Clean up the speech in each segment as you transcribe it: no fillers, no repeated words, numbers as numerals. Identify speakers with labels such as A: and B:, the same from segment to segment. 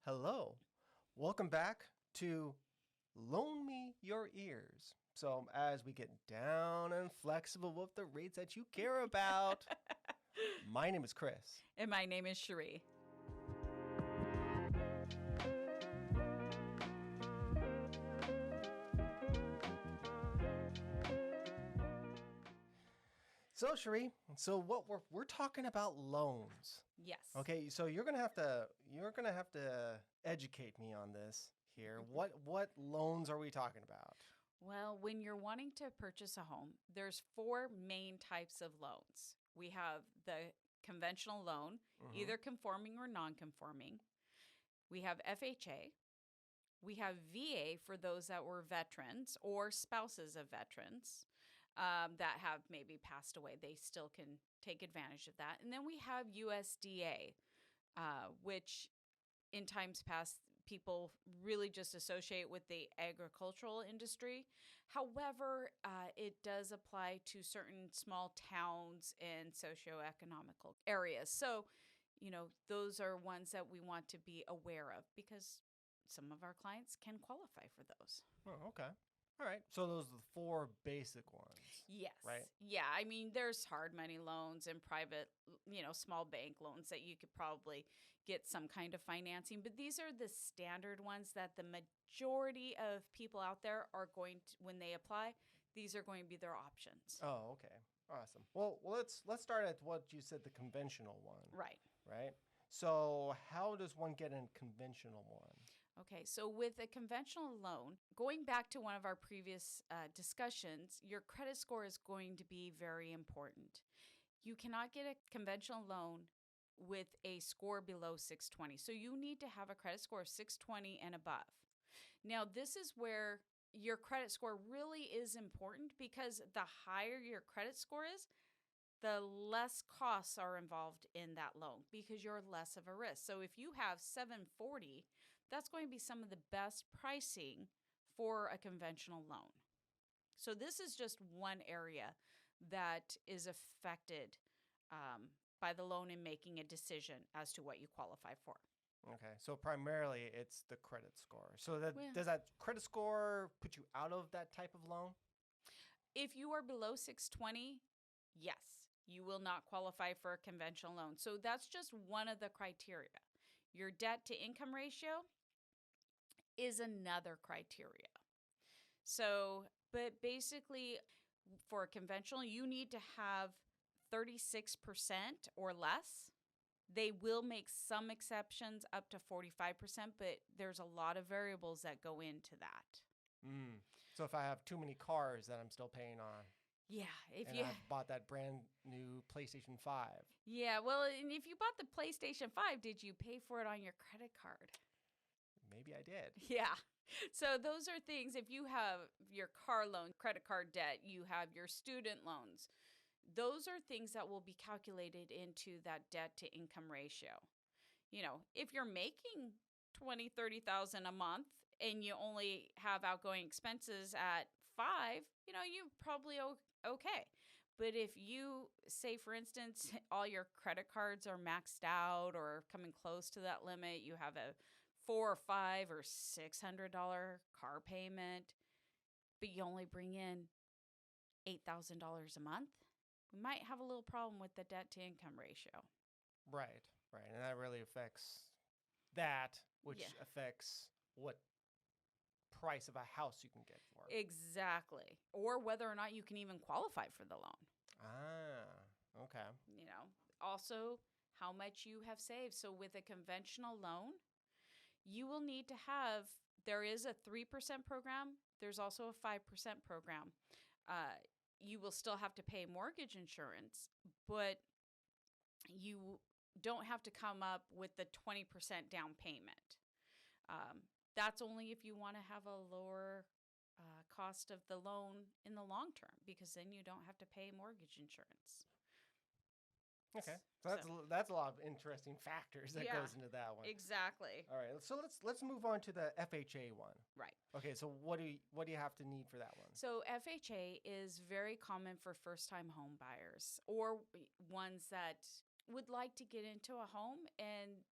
A: Hello. Welcome back to Loan Me Your Ears. So, as we get down and flexible with the rates that you care about, my name is Chris.
B: And my name is CHERI.
A: So, CHERI, what we're talking about loans.
B: Yes.
A: Okay, so you're gonna have to educate me on this here. What loans are we talking about?
B: Well, when you're wanting to purchase a home, there's four main types of loans. We have the conventional loan, either conforming or non-conforming. We have FHA. We have VA for those that were veterans or spouses of veterans that have maybe passed away. They still can take advantage of that. And then we have USDA, which in times past, people really just associate with the agricultural industry. However, it does apply to certain small towns and socioeconomical areas. So, those are ones that we want to be aware of because some of our clients can qualify for those.
A: Oh, okay. All right. So those are the four basic ones.
B: Yes.
A: Right.
B: Yeah. I mean, there's hard money loans and private, small bank loans that you could probably get some kind of financing. But these are the standard ones that the majority of people out there are going to, when they apply, these are going to be their options.
A: Oh, okay. Awesome. Well, let's start at what you said, the conventional one.
B: Right.
A: Right. So how does one get a conventional one?
B: Okay, so with a conventional loan, going back to one of our previous discussions, your credit score is going to be very important. You cannot get a conventional loan with a score below 620. So you need to have a credit score of 620 and above. Now, this is where your credit score really is important because the higher your credit score is, the less costs are involved in that loan because you're less of a risk. So if you have 740, that's going to be some of the best pricing for a conventional loan. So this is just one area that is affected by the loan in making a decision as to what you qualify for.
A: Okay, so primarily it's the credit score. So does that credit score put you out of that type of loan?
B: If you are below 620, yes, you will not qualify for a conventional loan. So that's just one of the criteria. Your debt to income ratio is another criteria. So, but basically for a conventional, you need to have 36% or less. They will make some exceptions up to 45%, but there's a lot of variables that go into that.
A: So if I have too many cars that I'm still paying on.
B: Yeah,
A: I've bought that brand new PlayStation 5.
B: Yeah, well, and if you bought the PlayStation 5, did you pay for it on your credit card?
A: Maybe I did.
B: Yeah. So those are things, if you have your car loan, credit card debt, you have your student loans, those are things that will be calculated into that debt to income ratio. If you're making $20,000, $30,000 a month and you only have outgoing expenses at 5, you're probably okay. But if you say, for instance, all your credit cards are maxed out or coming close to that limit, you have a $400 or $500 or $600 car payment, but you only bring in $8,000 a month, we might have a little problem with the debt to income ratio.
A: Right. And that really affects that, which affects what price of a house you can get for it.
B: Exactly. Or whether or not you can even qualify for the loan.
A: Ah, okay.
B: Also how much you have saved. So with a conventional loan, you will need to have, there is a 3% program. There's also a 5% program. You will still have to pay mortgage insurance, but you don't have to come up with the 20% down payment. That's only if you want to have a lower cost of the loan in the long term, because then you don't have to pay mortgage insurance.
A: Okay, so that's a lot of interesting factors that goes into that one.
B: Exactly.
A: All right, so let's move on to the FHA one.
B: Right.
A: Okay, so what do you have to need for that one?
B: So FHA is very common for first-time home buyers or ones that would like to get into a home and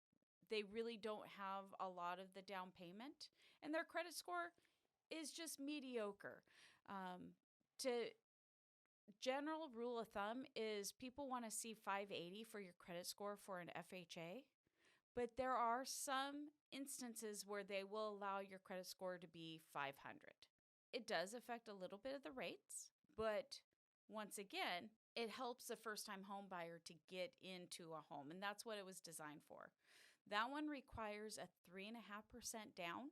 B: they really don't have a lot of the down payment, and their credit score is just mediocre. To general rule of thumb is people want to see 580 for your credit score for an FHA, but there are some instances where they will allow your credit score to be 500. It does affect a little bit of the rates, but once again, it helps the first-time home buyer to get into a home, and that's what it was designed for. That one requires a 3.5% down.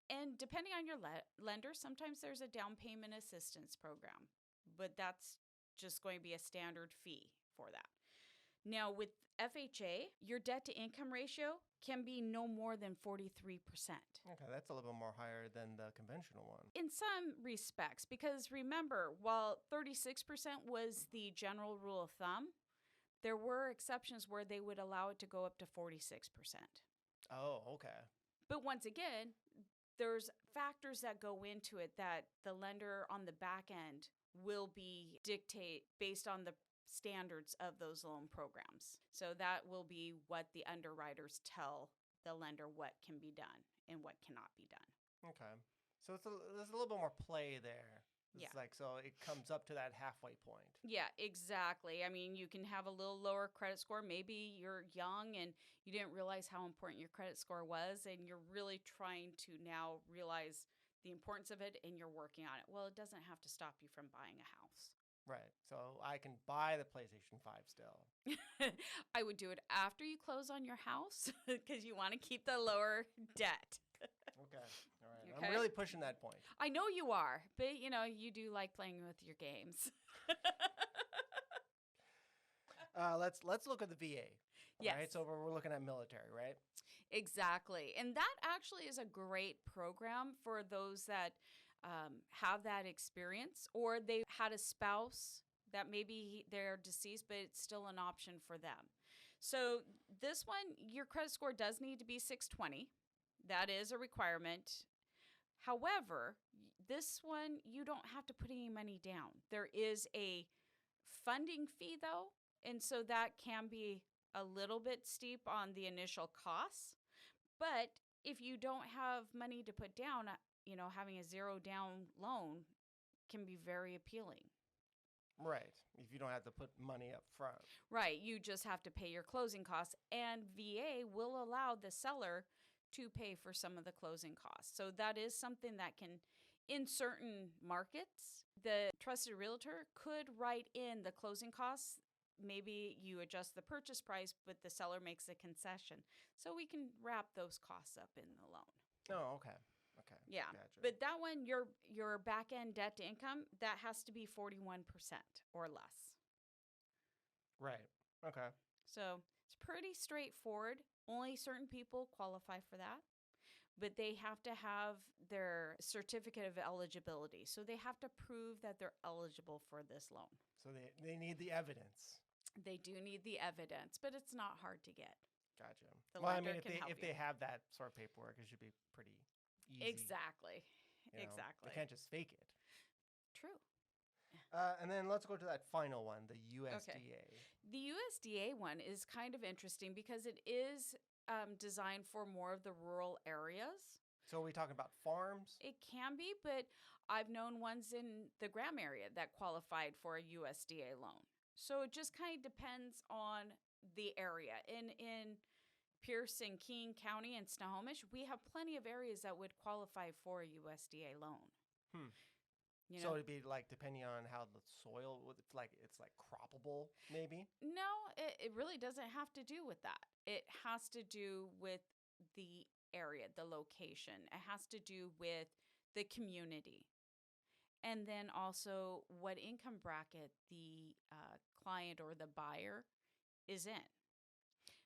B: And depending on your lender, sometimes there's a down payment assistance program, but that's just going to be a standard fee for that. Now, with FHA, your debt to income ratio can be no more than 43%.
A: Okay, that's a little bit more higher than the conventional one.
B: In some respects, because remember, while 36% was the general rule of thumb, there were exceptions where they would allow it to go up to 46%.
A: Oh, okay.
B: But once again, there's factors that go into it that the lender on the back end will be dictate based on the standards of those loan programs. So that will be what the underwriters tell the lender what can be done and what cannot be done.
A: Okay. So there's a little bit more play there. It's
B: Yeah.
A: so it comes up to that halfway point.
B: Yeah, exactly. I mean, you can have a little lower credit score. Maybe you're young and you didn't realize how important your credit score was, and you're really trying to now realize the importance of it, and you're working on it. Well, it doesn't have to stop you from buying a house.
A: Right. So I can buy the PlayStation 5 still.
B: I would do it after you close on your house because you want to keep the lower debt.
A: Okay. All right.
B: Okay.
A: I'm really pushing that point.
B: I know you are, but you do like playing with your games.
A: Let's look at the VA.
B: Yes.
A: Right. So we're looking at military, right?
B: Exactly. And that actually is a great program for those that have that experience, or they had a spouse that maybe they're deceased, but it's still an option for them. So this one, your credit score does need to be 620. That is a requirement. However, this one, you don't have to put any money down. There is a funding fee, though, and so that can be a little bit steep on the initial costs. But if you don't have money to put down, having a zero down loan can be very appealing.
A: Right. If you don't have to put money up front.
B: Right. You just have to pay your closing costs, and VA will allow the seller to pay for some of the closing costs. So that is something that can, in certain markets, the trusted realtor could write in the closing costs. Maybe you adjust the purchase price, but the seller makes a concession. So we can wrap those costs up in the loan.
A: Oh, okay. Okay.
B: Yeah.
A: Gotcha.
B: But that one, your back end debt to income, that has to be 41% or less.
A: Right. Okay.
B: So it's pretty straightforward. Only certain people qualify for that, but they have to have their certificate of eligibility. So they have to prove that they're eligible for this loan.
A: So they need the evidence.
B: They do need the evidence, but it's not hard to get.
A: Gotcha.
B: The
A: Well, I
B: lender
A: mean,
B: can help
A: if
B: you.
A: they have that sort of paperwork, it should be pretty easy.
B: Exactly.
A: you know.
B: Exactly.
A: They can't just fake it.
B: True.
A: And then let's go to that final one, the USDA.
B: Okay. The USDA one is kind of interesting because it is designed for more of the rural areas.
A: So are we talking about farms?
B: It can be, but I've known ones in the Graham area that qualified for a USDA loan. So it just kind of depends on the area. In Pierce and King County and Snohomish, we have plenty of areas that would qualify for a USDA loan.
A: So it'd be like depending on how the soil, it's like croppable, maybe.
B: No, it really doesn't have to do with that. It has to do with the area, the location. It has to do with the community. And then also what income bracket the client or the buyer is in.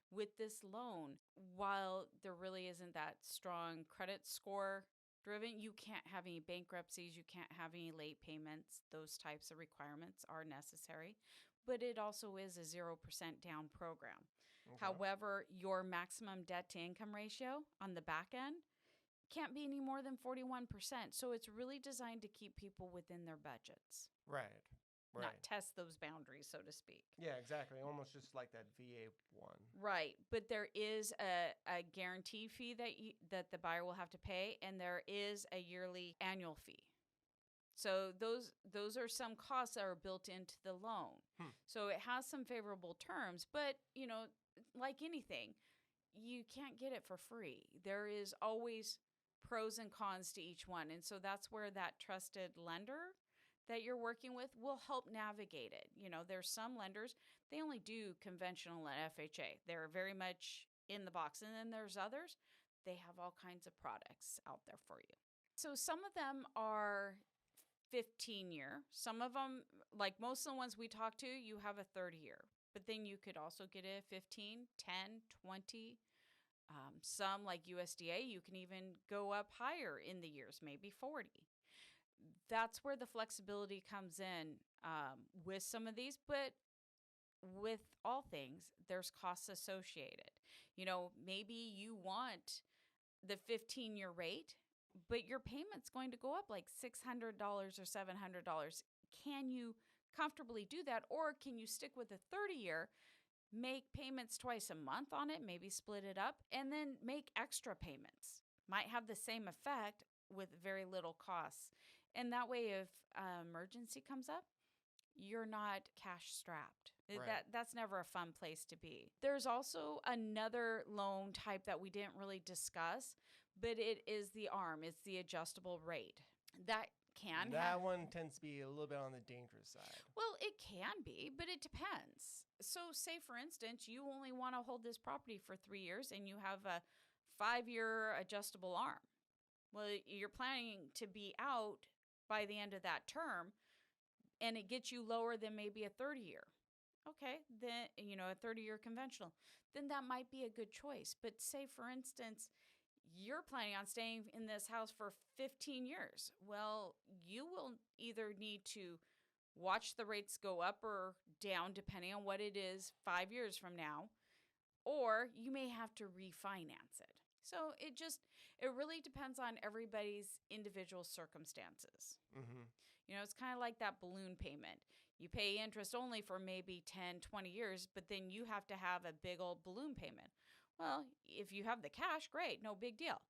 B: With this loan, while there really isn't that strong credit score driven, you can't have any bankruptcies, you can't have any late payments. Those types of requirements are necessary. But it also is a 0% down program.
A: Okay.
B: However, your maximum debt to income ratio on the back end can't be any more than 41%. So it's really designed to keep people within their budgets.
A: Right. Right.
B: not test those boundaries, so to speak.
A: Yeah, exactly. Almost just like that VA one.
B: Right, but there is a guarantee fee that the buyer will have to pay, and there is a yearly annual fee. So those are some costs that are built into the loan. So it has some favorable terms, but like anything, you can't get it for free. There is always pros and cons to each one, and so that's where that trusted lender that you're working with will help navigate it. There's some lenders, they only do conventional and FHA. They're very much in the box. And then there's others, they have all kinds of products out there for you. So some of them are 15-year. Some of them, like most of the ones we talk to, you have a 30-year. But then you could also get a 15, 10, 20. Some like USDA, you can even go up higher in the years, maybe 40. That's where the flexibility comes in with some of these, but with all things, there's costs associated. Maybe you want the 15-year rate, but your payment's going to go up like $600 or $700. Can you comfortably do that? Or can you stick with a 30-year, make payments twice a month on it, maybe split it up, and then make extra payments? Might have the same effect with very little costs. And that way, if emergency comes up, you're not cash strapped.
A: Right.
B: That's never a fun place to be. There's also another loan type that we didn't really discuss, but it is the ARM. It's the adjustable rate. That
A: one tends to be a little bit on the dangerous side.
B: Well, it can be, but it depends. So say, for instance, you only want to hold this property for 3 years and you have a 5-year adjustable ARM. Well, you're planning to be out by the end of that term, and it gets you lower than maybe a 30-year. Okay, then, a 30-year conventional, then that might be a good choice. But say, for instance, you're planning on staying in this house for 15 years. Well, you will either need to watch the rates go up or down, depending on what it is 5 years from now, or you may have to refinance it. So it really depends on everybody's individual circumstances.
A: Mm-hmm.
B: It's kind of like that balloon payment. You pay interest only for maybe 10, 20 years, but then you have to have a big old balloon payment. Well, if you have the cash, great, no big deal.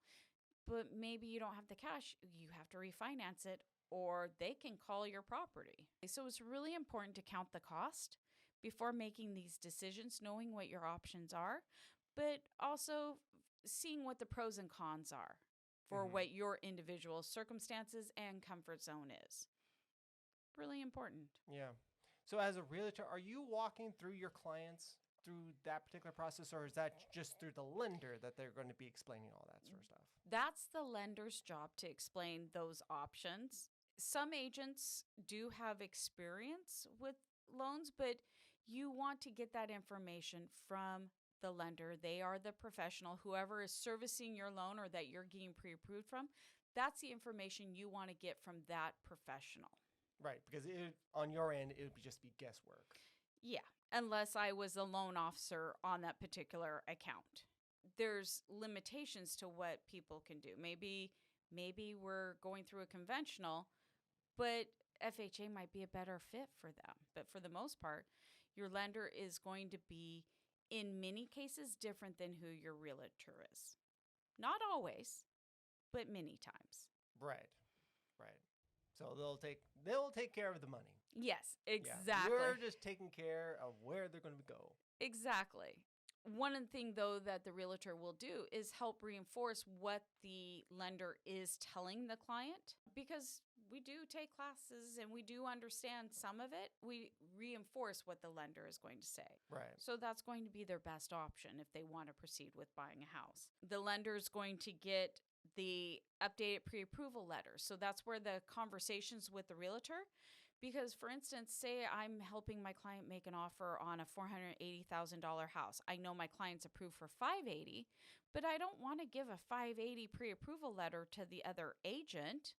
B: But maybe you don't have the cash, you have to refinance it, or they can call your property. So it's really important to count the cost before making these decisions, knowing what your options are, but also seeing what the pros and cons are for what your individual circumstances and comfort zone is. Really important.
A: Yeah. So as a realtor, are you walking through your clients through that particular process, or is that just through the lender that they're going to be explaining all that sort of stuff?
B: That's the lender's job to explain those options. Some agents do have experience with loans, but you want to get that information from the lender. They are the professional, whoever is servicing your loan or that you're getting pre-approved from. That's the information you want to get from that professional.
A: Right, because on your end, it would just be guesswork.
B: Yeah, unless I was a loan officer on that particular account. There's limitations to what people can do. Maybe we're going through a conventional, but FHA might be a better fit for them. But for the most part, your lender is going to be, in many cases, different than who your realtor is. Not always, but many times.
A: Right. So they'll take care of the money.
B: Yes, exactly.
A: Yeah. You're just taking care of where they're going to go.
B: Exactly. One thing, though, that the realtor will do is help reinforce what the lender is telling the client, because we do take classes and we do understand some of it. We reinforce what the lender is going to say.
A: Right.
B: So that's going to be their best option if they want to proceed with buying a house. The lender is going to get the updated pre-approval letter. So that's where the conversations with the realtor, because for instance, say I'm helping my client make an offer on a $480,000 house. I know my client's approved for $580,000, but I don't want to give a $580,000 pre-approval letter to the other agent,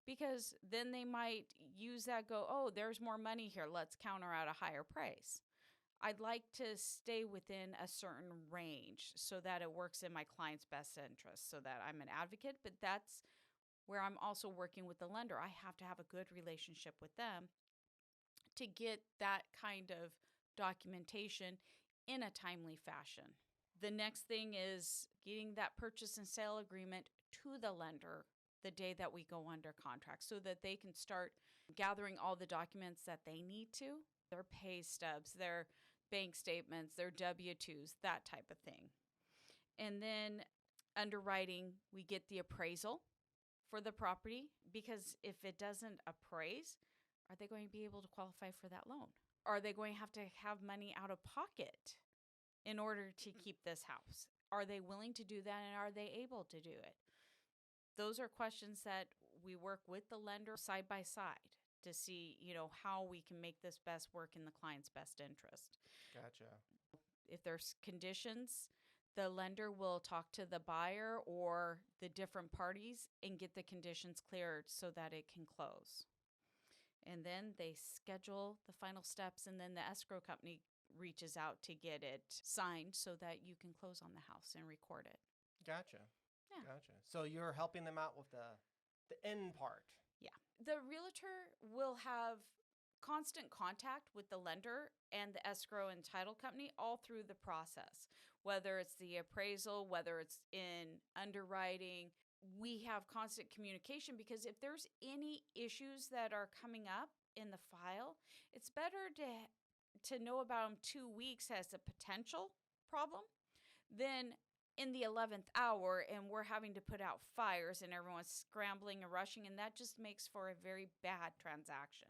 B: because then they might use that, go, oh, there's more money here, let's counter out a higher price. I'd like to stay within a certain range so that it works in my client's best interest, so that I'm an advocate, but that's where I'm also working with the lender. I have to have a good relationship with them to get that kind of documentation in a timely fashion. The next thing is getting that purchase and sale agreement to the lender the day that we go under contract so that they can start gathering all the documents that they need to, their pay stubs, their bank statements, their W-2s, that type of thing. And then underwriting, we get the appraisal for the property, because if it doesn't appraise, are they going to be able to qualify for that loan? Are they going to have money out of pocket in order to keep this house? Are they willing to do that, and are they able to do it? Those are questions that we work with the lender side by side to see, how we can make this best work in the client's best interest.
A: Gotcha.
B: If there's conditions, the lender will talk to the buyer or the different parties and get the conditions cleared so that it can close. And then they schedule the final steps, and then the escrow company reaches out to get it signed so that you can close on the house and record it.
A: Gotcha.
B: Yeah.
A: Gotcha. So you're helping them out with the end part.
B: Yeah. The realtor will have constant contact with the lender and the escrow and title company all through the process, whether it's the appraisal, whether it's in underwriting. We have constant communication, because if there's any issues that are coming up in the file, it's better to know about them 2 weeks as a potential problem than in the 11th hour and we're having to put out fires and everyone's scrambling and rushing, and that just makes for a very bad transaction.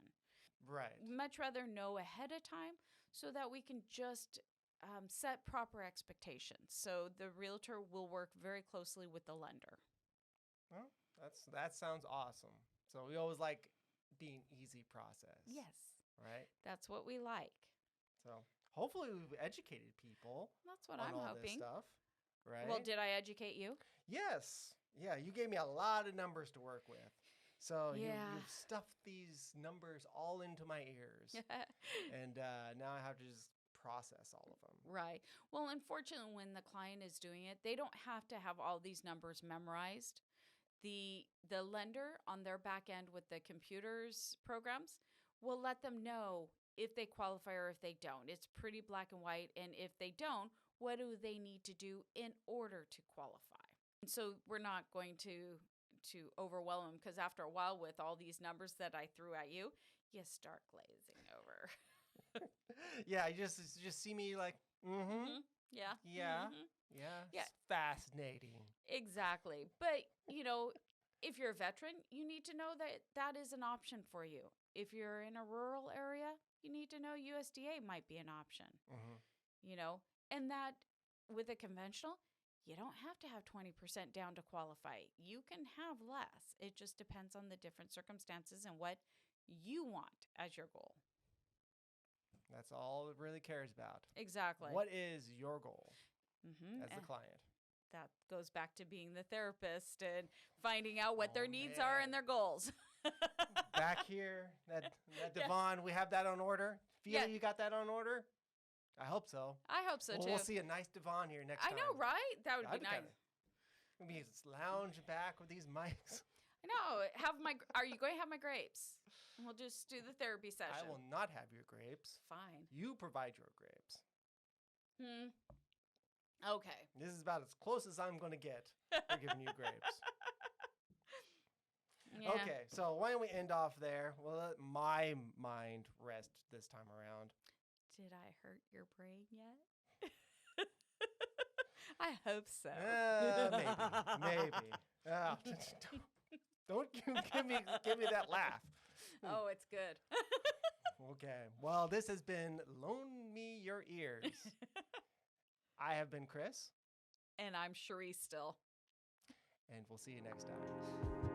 A: Right.
B: Much rather know ahead of time so that we can just set proper expectations. So the realtor will work very closely with the lender.
A: Well, that sounds awesome. So we always like being easy process.
B: Yes.
A: Right?
B: That's what we like.
A: So hopefully we've educated people.
B: That's what
A: on
B: I'm
A: all
B: hoping.
A: This stuff, right?
B: Well, did I educate you?
A: Yes. Yeah, you gave me a lot of numbers to work with. So
B: Yeah.
A: you've stuffed these numbers all into my ears. And now I have to just process all of them.
B: Right. Well, unfortunately, when the client is doing it, they don't have to have all these numbers memorized. The lender on their back end with the computers programs will let them know if they qualify or if they don't. It's pretty black and white. And if they don't, what do they need to do in order to qualify? And so we're not going to overwhelm them, because after a while, with all these numbers that I threw at you, you start glazing over.
A: Yeah, you just see me like,
B: Mm-hmm. Yeah.
A: Yeah.
B: Mm-hmm.
A: Yeah.
B: Yeah.
A: It's fascinating.
B: Exactly. But, if you're a veteran, you need to know that that is an option for you. If you're in a rural area, you need to know USDA might be an option, and that with a conventional, you don't have to have 20% down to qualify. You can have less. It just depends on the different circumstances and what you want as your goal.
A: That's all it really cares about.
B: Exactly.
A: What is your goal as the
B: And
A: client?
B: that goes back to being the therapist and finding out what
A: Oh,
B: their needs are and their goals.
A: Back here, that Devon, we have that on order. Feel you got that on order? I hope so.
B: I hope so, too.
A: We'll see a nice Devon here next time.
B: I know, right? That would
A: That'd
B: be nice.
A: We'll be lounge back with these mics.
B: I know. Are you going to have my grapes? And we'll just do the therapy session.
A: I will not have your grapes.
B: Fine.
A: You provide your grapes.
B: Okay.
A: This is about as close as I'm going to get for giving you grapes.
B: Yeah.
A: Okay, so why don't we end off there? We'll let my mind rest this time around.
B: Did I hurt your brain yet? I hope so.
A: Maybe. Don't give me that laugh.
B: Oh, it's good.
A: Okay. Well, this has been Loan Me Your Ears. I have been Chris.
B: And I'm Cherie still.
A: And we'll see you next time.